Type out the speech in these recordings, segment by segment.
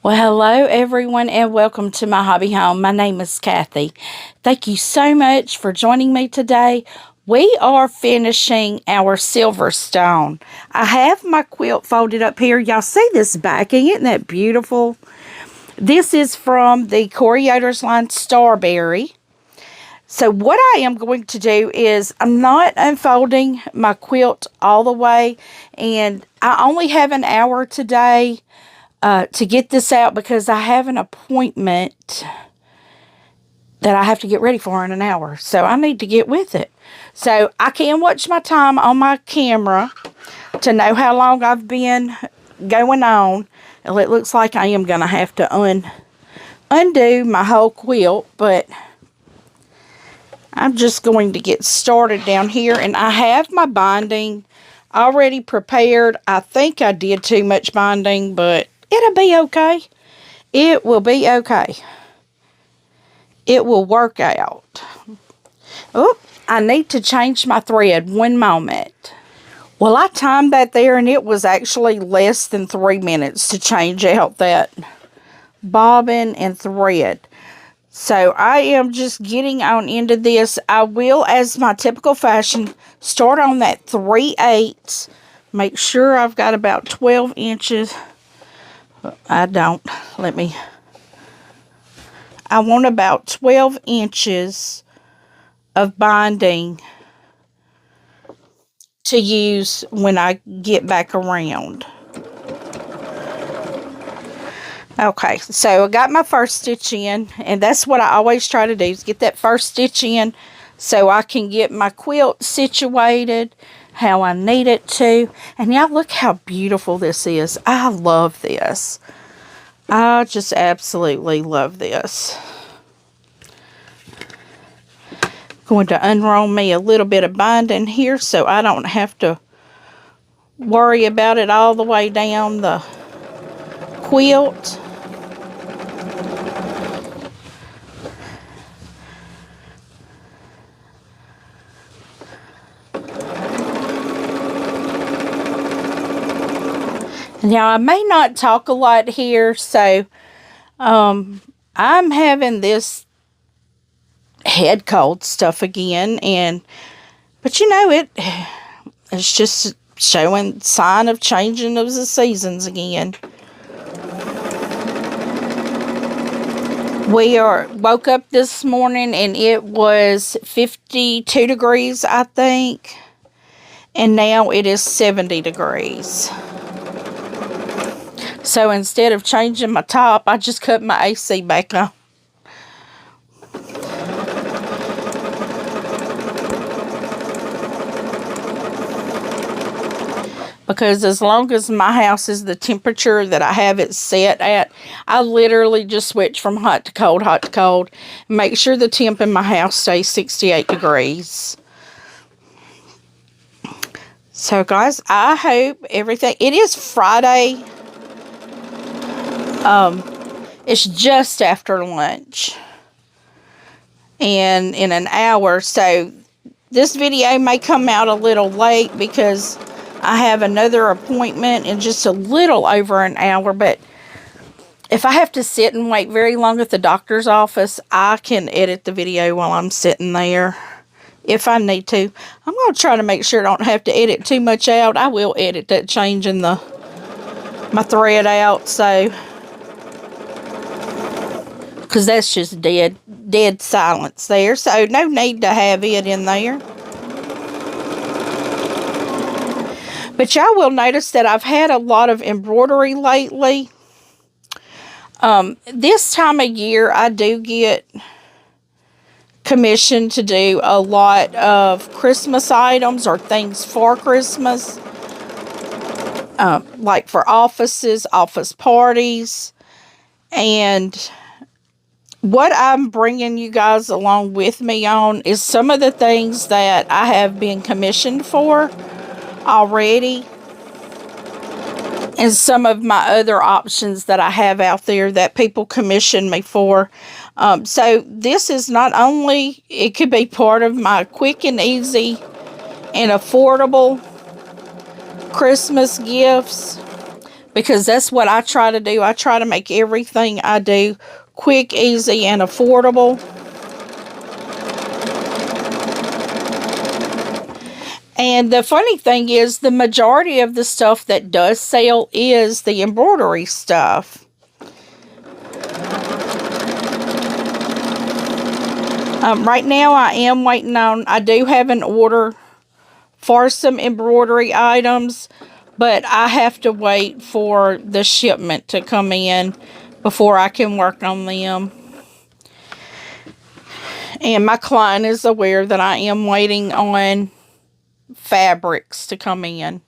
Well, hello everyone and welcome to my hobby home. My name is Cathy. Thank you so much for joining me today. We are finishing our Silverstone. I have my quilt folded up here. Y'all see this backing? Isn't that beautiful? This is from the Creators line Starberry. So what I am going to do is I'm not unfolding my quilt all the way, and I only have an hour today to get this out because I have an appointment that I have to get ready for in an hour. So I need to get with it. So I can watch my time on my camera to know how long I've been going on. And it looks like I am going to have to undo my whole quilt, but I'm just going to get started down here. And I have my binding already prepared. I think I did too much binding, but it'll be okay. It will be okay. It will work out. Oh, I need to change my thread. One moment. Well, I timed that there, and it was actually less than 3 minutes to change out that bobbin and thread. So I am just getting on into this. I will, as my typical fashion, start on that 3/8. Make sure I've got about 12 inches. I don't. I want about 12 inches of binding to use when I get back around. Okay, so I got my first stitch in, and that's what I always try to do, is get that first stitch in so I can get my quilt situated how I need it to. And y'all, look how beautiful this is. I love this. I just absolutely love this. Going to unroll me a little bit of binding here so I don't have to worry about it all the way down the quilt. Now, I may not talk a lot here, so I'm having this head cold stuff again, but you know, it's just showing sign of changing of the seasons again. We woke up this morning and it was 52 degrees, I think, and now it is 70 degrees. So instead of changing my top, I just cut my AC back on. Because as long as my house is the temperature that I have it set at, I literally just switch from hot to cold, make sure the temp in my house stays 68 degrees. So guys, I hope everything, it is Friday. It's just after lunch. And in an hour, so this video may come out a little late because I have another appointment in just a little over an hour, but if I have to sit and wait very long at the doctor's office, I can edit the video while I'm sitting there if I need to. I'm going to try to make sure I don't have to edit too much out. I will edit that changing my thread out, so because that's just dead silence there, so no need to have it in there. But y'all will notice that I've had a lot of embroidery lately. This time of year, I do get commissioned to do a lot of Christmas items or things for Christmas. Like for offices, office parties. And what I'm bringing you guys along with me on is some of the things that I have been commissioned for already, and some of my other options that I have out there that people commission me for. So this is not only, it could be part of my quick and easy and affordable Christmas gifts, because that's what I try to do. I try to make everything I do quick, easy, and affordable. And the funny thing is, the majority of the stuff that does sell is the embroidery stuff. Right now, I am waiting on, I do have an order for some embroidery items, but I have to wait for the shipment to come in before I can work on them. And my client is aware that I am waiting on fabrics to come in.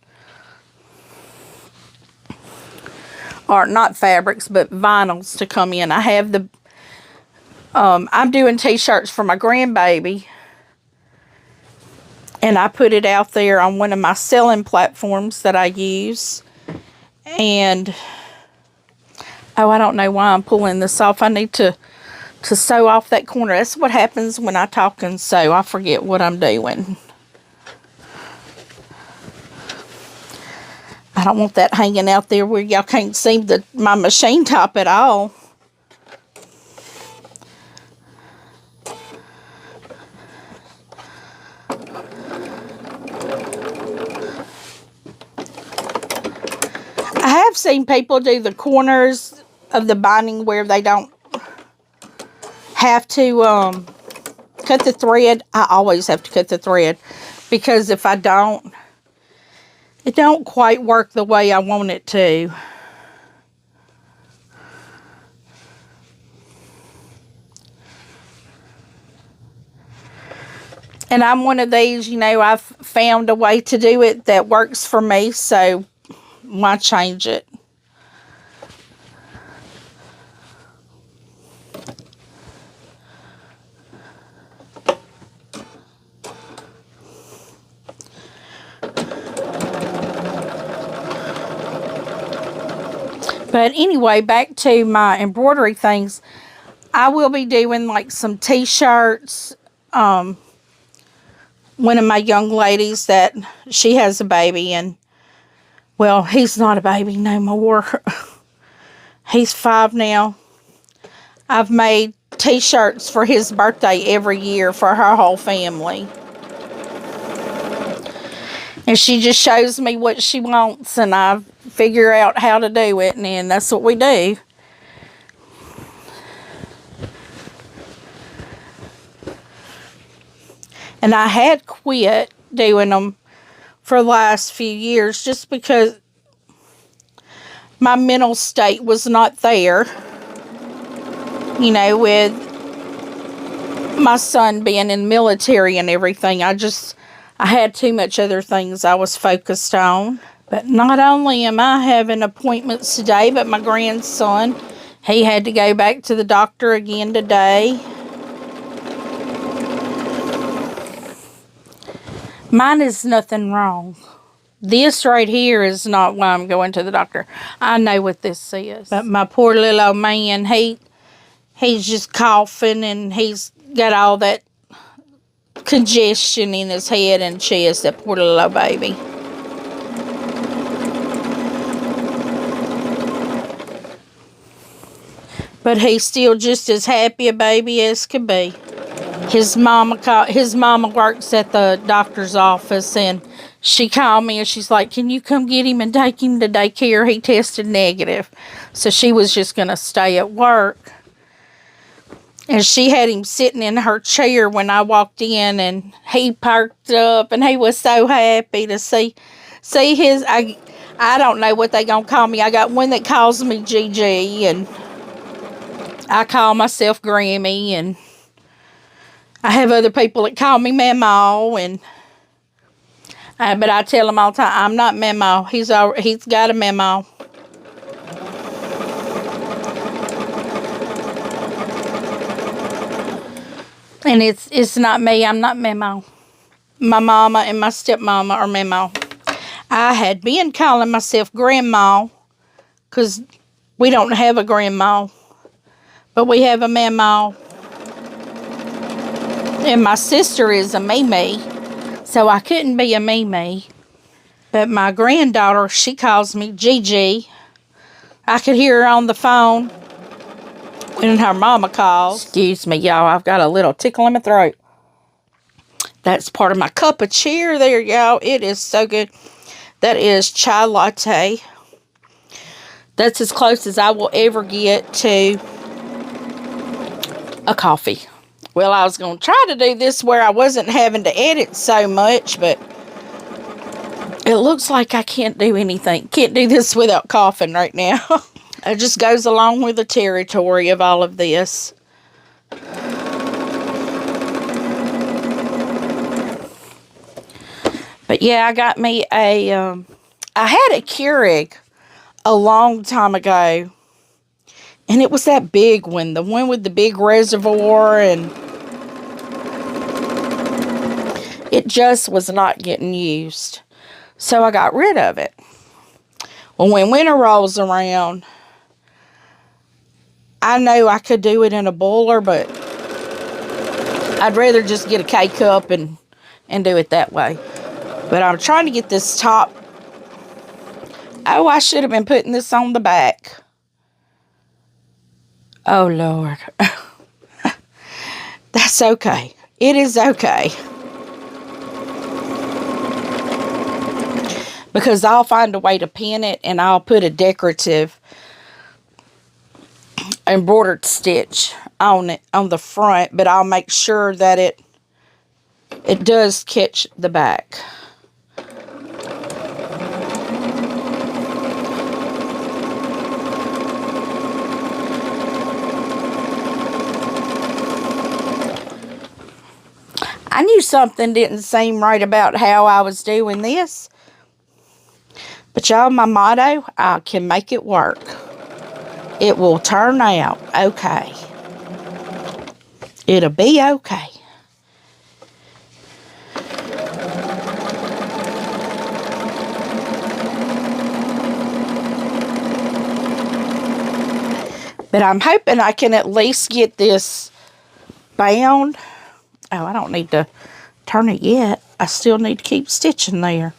Or not fabrics, but vinyls to come in. I have the, I'm doing t-shirts for my grandbaby. And I put it out there on one of my selling platforms that I use. And, oh, I don't know why I'm pulling this off. I need to sew off that corner. That's what happens when I talk and sew. I forget what I'm doing. I don't want that hanging out there where y'all can't see my machine top at all. I have seen people do the corners of the binding where they don't have to cut the thread. I always have to cut the thread because if I don't, it don't quite work the way I want it to. And I'm one of these, you know, I've found a way to do it that works for me, so why change it? But anyway, back to my embroidery things. I will be doing like some t-shirts. One of my young ladies that she has a baby, and well, he's not a baby no more. He's 5 now. I've made t-shirts for his birthday every year for her whole family. And she just shows me what she wants, and I figure out how to do it, and then that's what we do. And I had quit doing them for the last few years just because my mental state was not there. You know, with my son being in the military and everything, I had too much other things I was focused on. But not only am I having appointments today, but my grandson, he had to go back to the doctor again today. Mine is nothing wrong. This right here is not why I'm going to the doctor. I know what this is. But my poor little old man, he's just coughing, and he's got all that congestion in his head and chest, that poor little old baby. But he's still just as happy a baby as could be. His mama works at the doctor's office, and she called me and she's like, "Can you come get him and take him to daycare? He tested negative." So she was just going to stay at work. And she had him sitting in her chair when I walked in, and he perked up, and he was so happy to see his, I don't know what they going to call me. I got one that calls me Gigi, and I call myself Grammy, and I have other people that call me Mamaw, and but I tell them all the time, I'm not Mamaw. He's got a Mamaw. And it's not me. I'm not Mamaw. My mama and my stepmama are Mamaw. I had been calling myself Grandma because we don't have a grandma, but we have a Mamaw. And my sister is a Mimi, so I couldn't be a Mimi. But my granddaughter, she calls me Gigi. I could hear her on the phone when her mama calls. Excuse me, y'all. I've got a little tickle in my throat. That's part of my cup of cheer there, y'all. It is so good. That is chai latte. That's as close as I will ever get to a coffee. Well, I was going to try to do this where I wasn't having to edit so much, but it looks like I can't do anything. Can't do this without coughing right now. It just goes along with the territory of all of this. But yeah, I got me a, I had a Keurig a long time ago. And it was that big one. The one with the big reservoir. And it just was not getting used. So I got rid of it. Well, when winter rolls around, I know I could do it in a boiler, but I'd rather just get a K-cup and do it that way. But I'm trying to get this top. Oh, I should have been putting this on the back. Oh, Lord. That's okay. It is okay. Because I'll find a way to pin it, and I'll put a decorative embroidered stitch on it on the front, but I'll make sure that it does catch the back. I knew something didn't seem right about how I was doing this. But y'all, my motto, I can make it work. It will turn out okay. It'll be okay. But I'm hoping I can at least get this bound. Oh, I don't need to turn it yet. I still need to keep stitching there.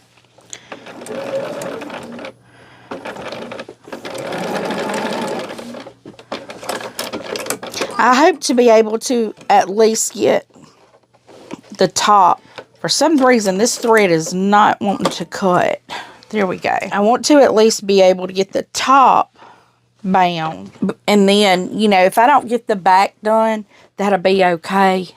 I hope to be able to at least get the top. For some reason, this thread is not wanting to cut. There we go. I want to at least be able to get the top bound. And then, you know, if I don't get the back done, that'll be okay.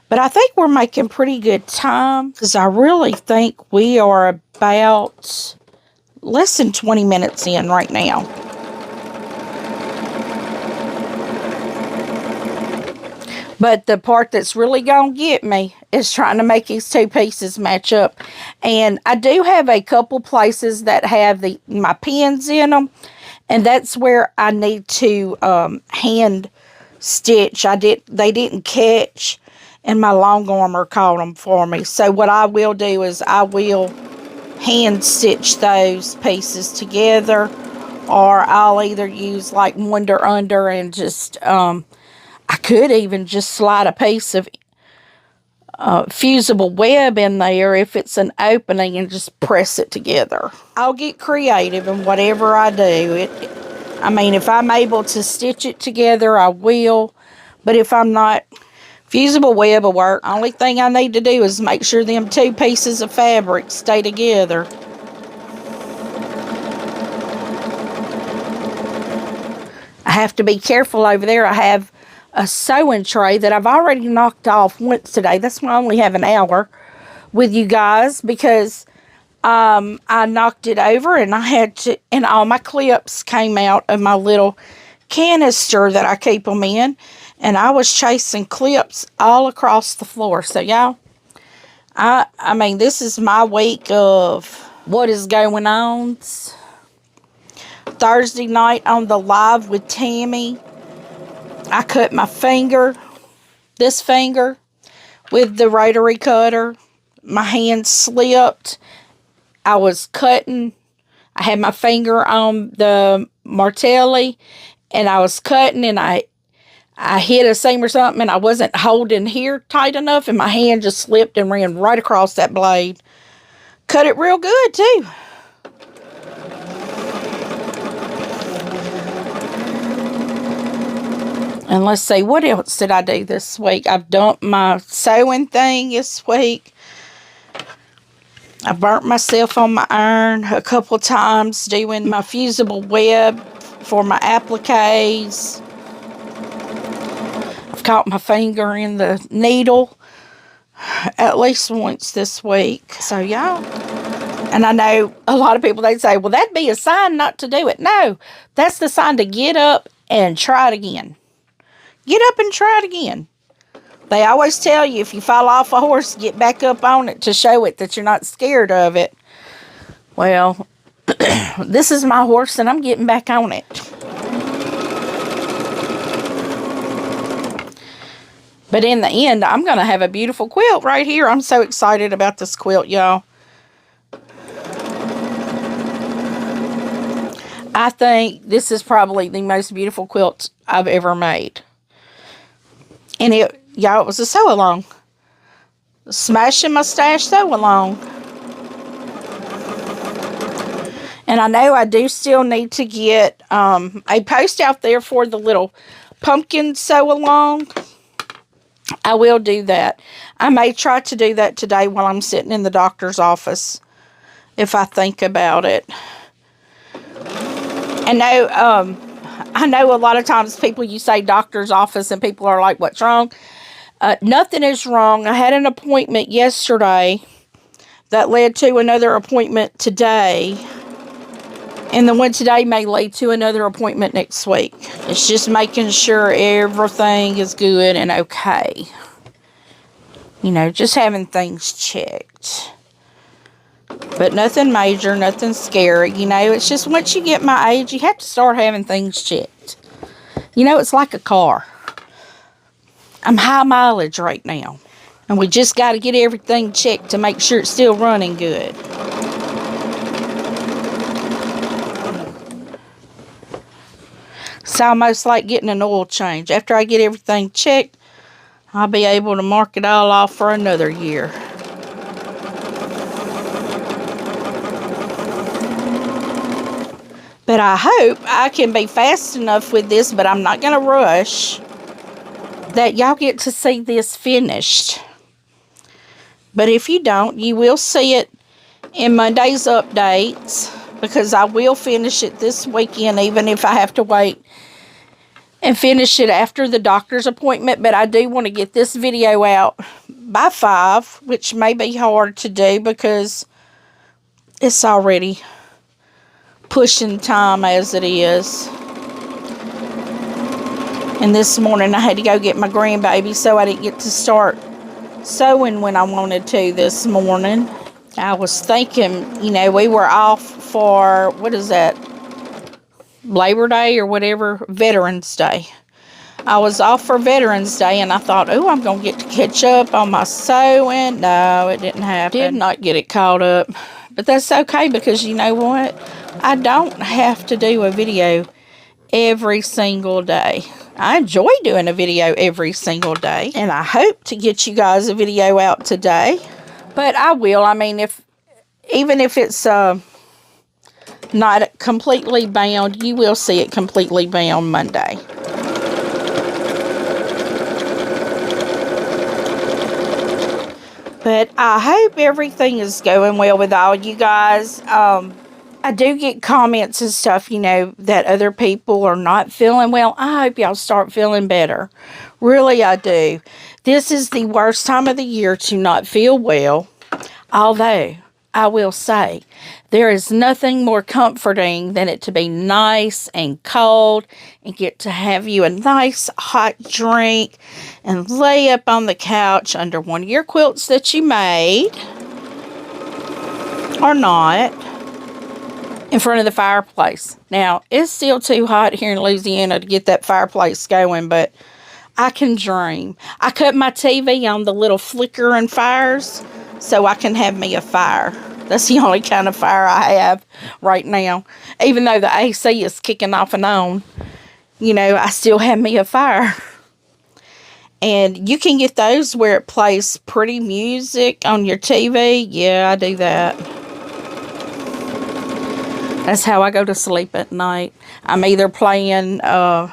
But I think we're making pretty good time, because I really think we are about less than 20 minutes in right now. But the part that's really going to get me is trying to make these two pieces match up. And I do have a couple places that have my pins in them. And that's where I need to hand stitch. They didn't catch, and my long armor caught them for me. So what I will do is I will hand stitch those pieces together. Or I'll either use like Wonder Under and just... I could even just slide a piece of fusible web in there if it's an opening and just press it together. I'll get creative in whatever I do. I mean, if I'm able to stitch it together, I will. But if I'm not, fusible web will work. Only thing I need to do is make sure them two pieces of fabric stay together. I have to be careful over there. I have a sewing tray that I've already knocked off once today. That's why I only have an hour with you guys, because I knocked it over and I had to, and all my clips came out of my little canister that I keep them in, and I was chasing clips all across the floor. So y'all, I mean, this is my week of what is going on. Thursday night on the live with Tammy, I cut my finger, this finger, with the rotary cutter. My hand slipped. I was cutting. I had my finger on the martelli, and I was cutting, and I hit a seam or something, and I wasn't holding here tight enough, and my hand just slipped and ran right across that blade. Cut it real good, too. And let's see, what else did I do this week? I've dumped my sewing thing this week. I burnt myself on my iron a couple times doing my fusible web for my appliques. I've caught my finger in the needle at least once this week. So, y'all. And I know a lot of people, they say, well, that'd be a sign not to do it. No, that's the sign to get up and try it again. Get up and try it again. They always tell you if you fall off a horse, get back up on it to show it that you're not scared of it. Well, this is my horse and I'm getting back on it. But in the end, I'm going to have a beautiful quilt right here. I'm so excited about this quilt, y'all. I think this is probably the most beautiful quilt I've ever made. And it, y'all, it was a sew-along. Smashing my stash sew-along. And I know I do still need to get a post out there for the little pumpkin sew-along. I will do that. I may try to do that today while I'm sitting in the doctor's office, if I think about it. And I know a lot of times people, you say doctor's office and people are like, what's wrong? Nothing is wrong. I had an appointment yesterday that led to another appointment today. And the one today may lead to another appointment next week. It's just making sure everything is good and okay. You know, just having things checked. But nothing major, nothing scary. You know, it's just once you get my age, you have to start having things checked. You know, it's like a car. I'm high mileage right now. And we just got to get everything checked to make sure it's still running good. It's almost like getting an oil change. After I get everything checked, I'll be able to mark it all off for another year. But I hope I can be fast enough with this, but I'm not going to rush, that y'all get to see this finished. But if you don't, you will see it in Monday's updates, because I will finish it this weekend, even if I have to wait and finish it after the doctor's appointment. But I do want to get this video out by 5, which may be hard to do because it's already pushing time as it is. And this morning I had to go get my grandbaby, so I didn't get to start sewing when I wanted to this morning. I was thinking, you know, we were off for, what is that, Labor Day or whatever, Veterans Day. I was off for Veterans Day, and I thought, oh, I'm going to get to catch up on my sewing. No, it didn't happen. Did not get it caught up. But that's okay, because you know what? I don't have to do a video every single day. I enjoy doing a video every single day, and I hope to get you guys a video out today. But I will. I mean, even if it's not completely bound, you will see it completely bound Monday. But I hope everything is going well with all you guys. I do get comments and stuff, you know, that other people are not feeling well. I hope y'all start feeling better. Really, I do. This is the worst time of the year to not feel well. Although, I will say, there is nothing more comforting than it to be nice and cold and get to have you a nice hot drink and lay up on the couch under one of your quilts that you made or not, in front of the fireplace. Now, it's still too hot here in Louisiana to get that fireplace going, but I can dream. I cut my TV on the little flickering fires so I can have me a fire. That's the only kind of fire I have right now. Even though the AC is kicking off and on, you know, I still have me a fire. And you can get those where it plays pretty music on your TV. Yeah, I do that. That's how I go to sleep at night. I'm either playing the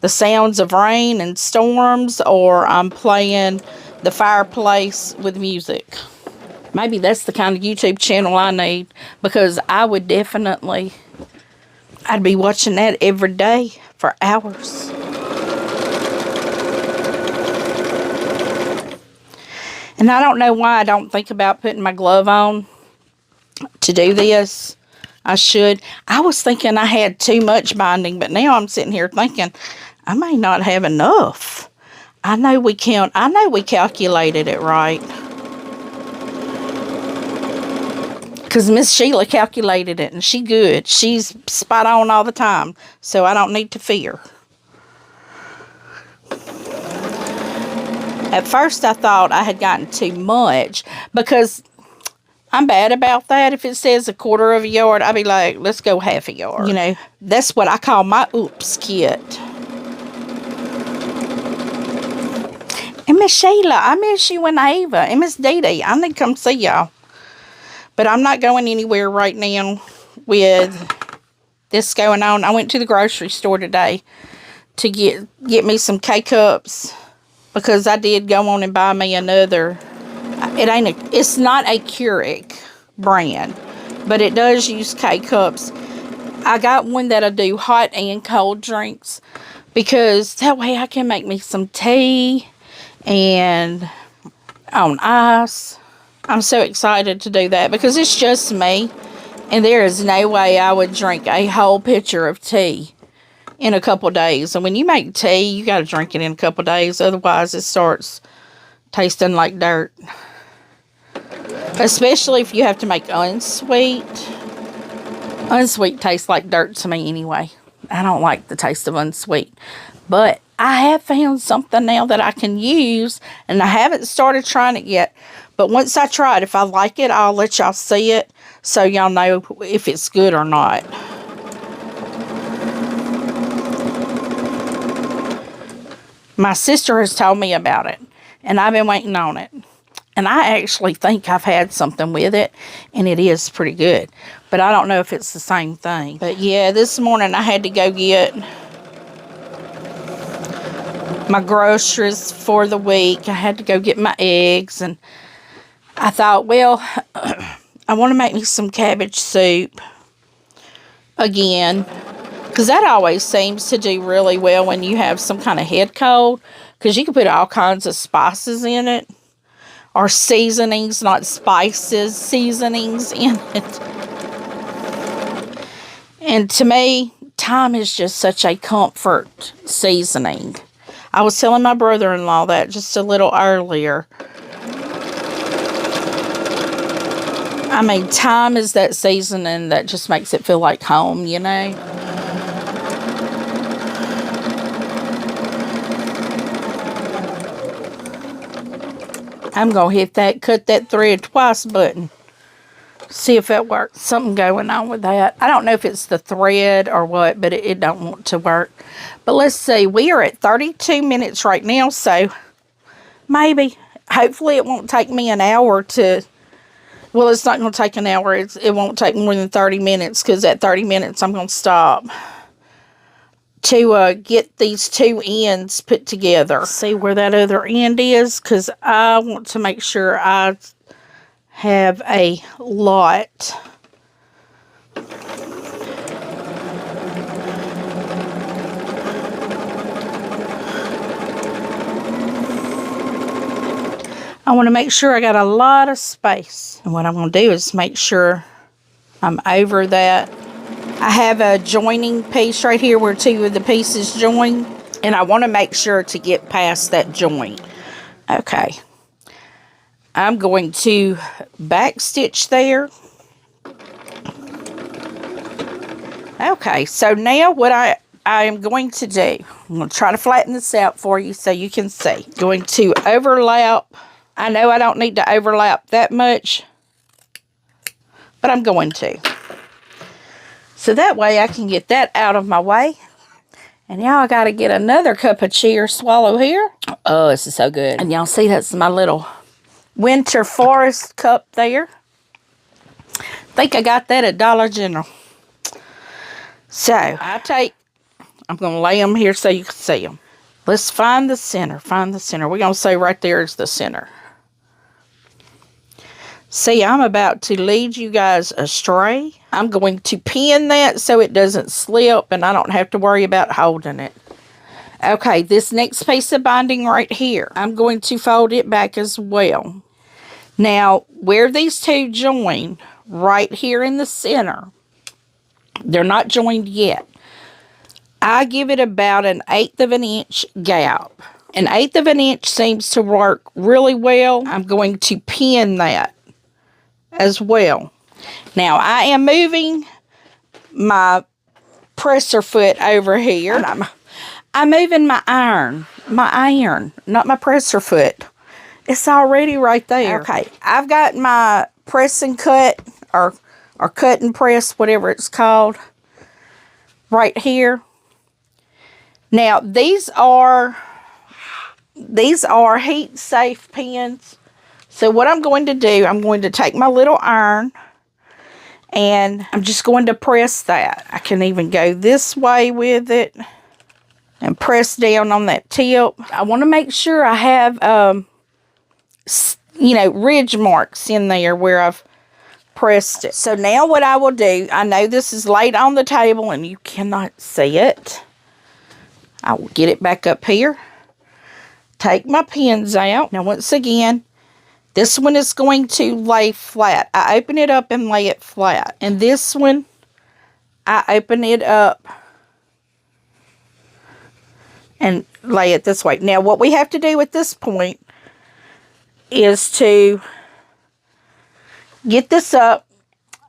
the sounds of rain and storms, or I'm playing the fireplace with music. Maybe that's the kind of YouTube channel I need, because I would definitely, I'd be watching that every day for hours. And I don't know why I don't think about putting my glove on to do this. I should. I was thinking I had too much binding, but now I'm sitting here thinking I may not have enough. I know we calculated it right. Because Miss Sheila calculated it, and she good. She's spot on all the time, so I don't need to fear. At first, I thought I had gotten too much, because I'm bad about that. If it says 1/4 of a yard, I'd be like, let's go 1/2 a yard. You know, that's what I call my oops kit. And Miss Sheila, I miss you and Ava, and Miss Dee Dee. I need to come see y'all. But I'm not going anywhere right now with this going on. I went to the grocery store today to get me some K-Cups, because I did go on and buy me another. It's not a Keurig brand, but it does use K-Cups. I got one that'll do hot and cold drinks, because that way I can make me some tea and on ice. I'm so excited to do that, because it's just me, and there is no way I would drink a whole pitcher of tea in a couple days. And when you make tea, you got to drink it in a couple days, otherwise it starts tasting like dirt. Especially if you have to make unsweet. Unsweet tastes like dirt to me anyway. I don't like the taste of unsweet. But I have found something now that I can use, and I haven't started trying it yet. But once I try it, if I like it, I'll let y'all see it, so y'all know if it's good or not. My sister has told me about it, and I've been waiting on it. And I actually think I've had something with it, and it is pretty good. But I don't know if it's the same thing. But yeah, this morning I had to go get my groceries for the week. I had to go get my eggs, and I thought, well, I want to make me some cabbage soup again, because that always seems to do really well when you have some kind of head cold, because you can put all kinds of spices in it, or seasonings, not spices, seasonings in it. And to me, thyme is just such a comfort seasoning. I was telling my brother-in-law that just a little earlier. I mean, thyme is that seasoning that just makes it feel like home, you know? I'm going to hit that cut that thread twice button. See if that works. Something going on with that. I don't know if it's the thread or what, but it don't want to work. But let's see. We are at 32 minutes right now, so maybe. Hopefully it won't take me an hour to... Well, it's not going to take an hour. It won't take more than 30 minutes, because at 30 minutes I'm going to stop to get these two ends put together. See where that other end is, because I want to make sure I have a lot. I want to make sure I got a lot of space. And what I'm going to do is make sure I'm over that. I have a joining piece right here where two of the pieces join. And I want to make sure to get past that joint. Okay. I'm going to back stitch there. Okay, so now what I am going to do, I'm going to try to flatten this out for you so you can see. Going to overlap. I know I don't need to overlap that much, but I'm going to. So that way I can get that out of my way. And y'all got to get another cup of cheer swallow here. Oh, this is so good. And y'all see that's my little winter forest cup there. I think I got that at Dollar General. So I take I'm going to lay them here so you can see them. Let's find the center. Find the center. We're going to say right there is the center. See, I'm about to lead you guys astray. I'm going to pin that so it doesn't slip and I don't have to worry about holding it. Okay, this next piece of binding right here, I'm going to fold it back as well. Now, where these two join, right here in the center, they're not joined yet. I give it about 1/8 of an inch gap. 1/8 of an inch seems to work really well. I'm going to pin that as well. Now, I am moving my presser foot over here. I'm moving my iron, not my presser foot. It's already right there. Okay, I've got my press and cut, or cut and press, whatever it's called, right here. Now, these are heat safe pins. So what I'm going to do, I'm going to take my little iron and I'm just going to press that. I can even go this way with it and press down on that tip. I want to make sure I have, ridge marks in there where I've pressed it. So now what I will do, I know this is laid on the table and you cannot see it. I will get it back up here. Take my pins out. Now once again, this one is going to lay flat. I open it up and lay it flat. And this one, I open it up and lay it this way. Now what we have to do at this point is to get this up.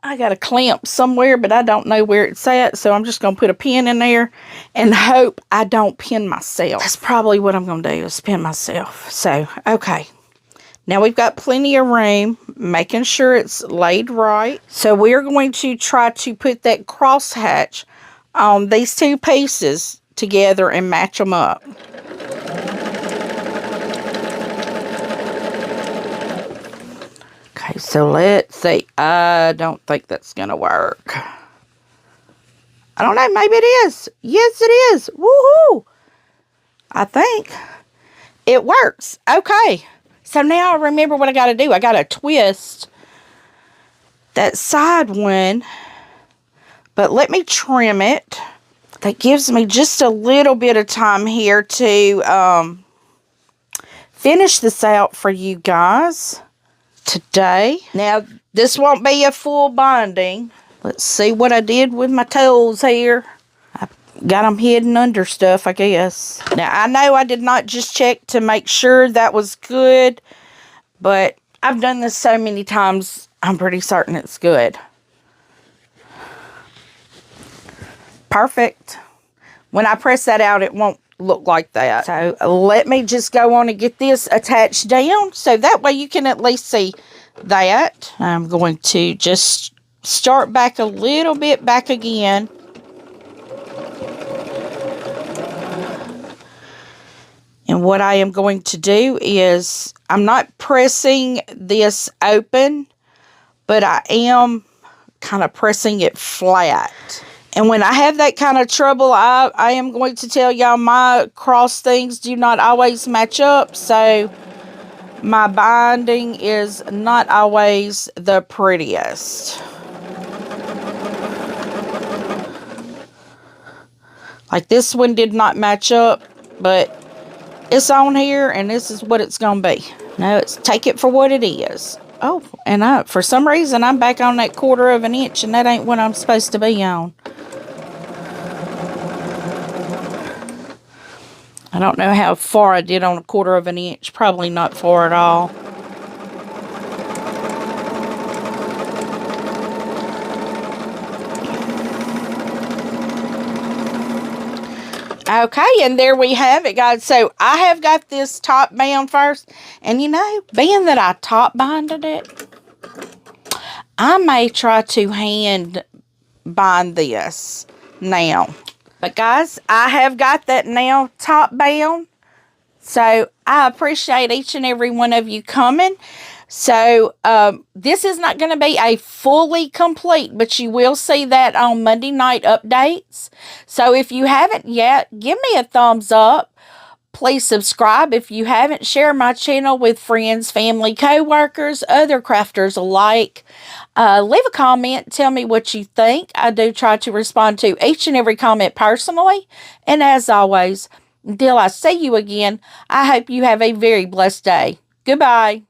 I got a clamp somewhere, but I don't know where it's at. So I'm just going to put a pin in there and hope I don't pin myself. That's probably what I'm going to do, is pin myself. So, okay. Now we've got plenty of room, making sure it's laid right. So we're going to try to put that crosshatch on these two pieces together and match them up. Okay, so let's see. I don't think that's going to work. I don't know. Maybe it is. Yes, it is. Woohoo! I think it works. Okay. So now I remember what I got to do. I got to twist that side one. But let me trim it. That gives me just a little bit of time here to finish this out for you guys today. Now, this won't be a full binding. Let's see what I did with my tools here. I got them hidden under stuff, I guess. Now, I know I did not just check to make sure that was good, but I've done this so many times, I'm pretty certain it's good. Perfect. When I press that out, it won't look like that. So let me just go on and get this attached down so that way you can at least see that. I'm going to just start back a little bit back again. And what I am going to do is, I'm not pressing this open, but I am kind of pressing it flat. And when I have that kind of trouble, I am going to tell y'all my cross things do not always match up. So my binding is not always the prettiest. Like this one did not match up, but it's on here and this is what it's going to be. No, it's take it for what it is. Oh, and for some reason I'm back on that 1/4 of an inch and that ain't what I'm supposed to be on. I don't know how far I did on 1/4 of an inch. Probably not far at all. Okay, and there we have it, guys. So I have got this top bound first. And you know, being that I top binded it, I may try to hand bind this now. But guys, I have got that now top bound. So I appreciate each and every one of you coming. So this is not going to be a fully complete, but you will see that on Monday night updates. So if you haven't yet, give me a thumbs up. Please subscribe if you haven't. Share my channel with friends, family, co-workers, other crafters alike. Leave a comment. Tell me what you think. I do try to respond to each and every comment personally. And as always, until I see you again, I hope you have a very blessed day. Goodbye.